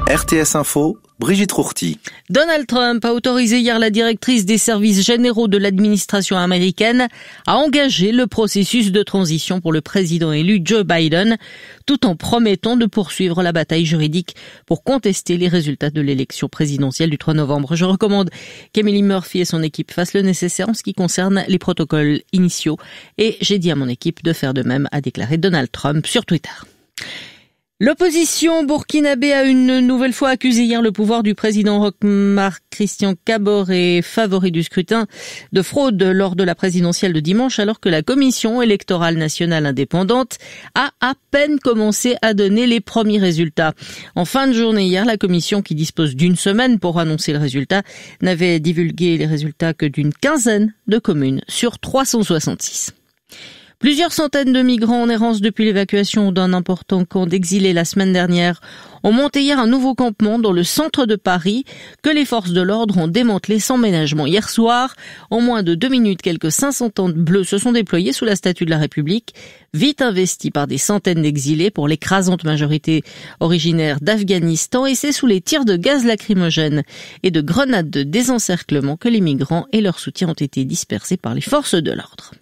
RTS Info, Brigitte Rourty. Donald Trump a autorisé hier la directrice des services généraux de l'administration américaine à engager le processus de transition pour le président élu Joe Biden, tout en promettant de poursuivre la bataille juridique pour contester les résultats de l'élection présidentielle du 3 novembre. Je recommande qu'Emily Murphy et son équipe fassent le nécessaire en ce qui concerne les protocoles initiaux et j'ai dit à mon équipe de faire de même, a déclaré Donald Trump sur Twitter. L'opposition burkinabé a une nouvelle fois accusé hier le pouvoir du président Roch Marc Christian Kaboré, favori du scrutin, de fraude lors de la présidentielle de dimanche, alors que la Commission électorale nationale indépendante a à peine commencé à donner les premiers résultats. En fin de journée hier, la Commission, qui dispose d'une semaine pour annoncer le résultat, n'avait divulgué les résultats que d'une quinzaine de communes sur 366. Plusieurs centaines de migrants en errance depuis l'évacuation d'un important camp d'exilés la semaine dernière ont monté hier un nouveau campement dans le centre de Paris que les forces de l'ordre ont démantelé sans ménagement. Hier soir, en moins de 2 minutes, quelques 500 tentes bleues se sont déployées sous la Statue de la République, vite investies par des centaines d'exilés pour l'écrasante majorité originaire d'Afghanistan, et c'est sous les tirs de gaz lacrymogène et de grenades de désencerclement que les migrants et leurs soutiens ont été dispersés par les forces de l'ordre.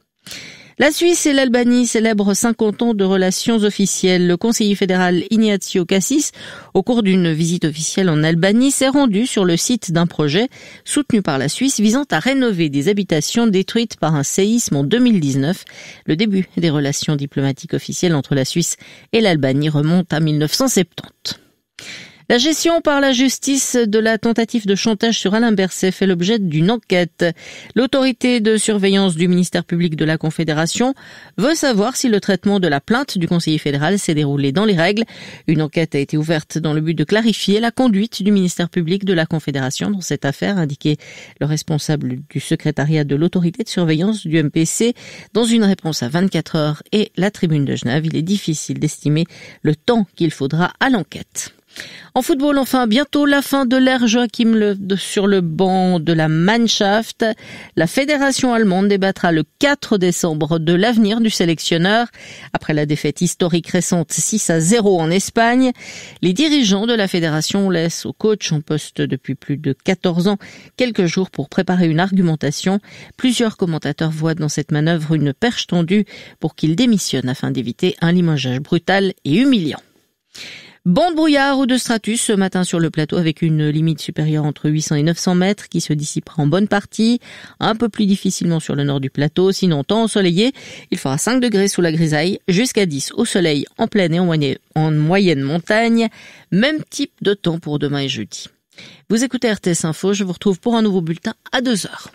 La Suisse et l'Albanie célèbrent 50 ans de relations officielles. Le conseiller fédéral Ignazio Cassis, au cours d'une visite officielle en Albanie, s'est rendu sur le site d'un projet soutenu par la Suisse visant à rénover des habitations détruites par un séisme en 2019. Le début des relations diplomatiques officielles entre la Suisse et l'Albanie remonte à 1970. La gestion par la justice de la tentative de chantage sur Alain Berset fait l'objet d'une enquête. L'autorité de surveillance du ministère public de la Confédération veut savoir si le traitement de la plainte du conseiller fédéral s'est déroulé dans les règles. Une enquête a été ouverte dans le but de clarifier la conduite du ministère public de la Confédération dans cette affaire, indiqué le responsable du secrétariat de l'autorité de surveillance du MPC dans une réponse à 24 heures et la Tribune de Genève. Il est difficile d'estimer le temps qu'il faudra à l'enquête. En football, enfin, bientôt la fin de l'ère Joachim Löw sur le banc de la Mannschaft. La fédération allemande débattra le 4 décembre de l'avenir du sélectionneur. Après la défaite historique récente 6-0 en Espagne, les dirigeants de la fédération laissent au coach en poste depuis plus de 14 ans quelques jours pour préparer une argumentation. Plusieurs commentateurs voient dans cette manœuvre une perche tendue pour qu'il démissionne afin d'éviter un limogeage brutal et humiliant. Banc de brouillard ou de stratus ce matin sur le plateau avec une limite supérieure entre 800 et 900 mètres qui se dissipera en bonne partie, un peu plus difficilement sur le nord du plateau, sinon temps ensoleillé, il fera 5 degrés sous la grisaille, jusqu'à 10 au soleil en pleine et en moyenne montagne, même type de temps pour demain et jeudi. Vous écoutez RTS Info, je vous retrouve pour un nouveau bulletin à 2h.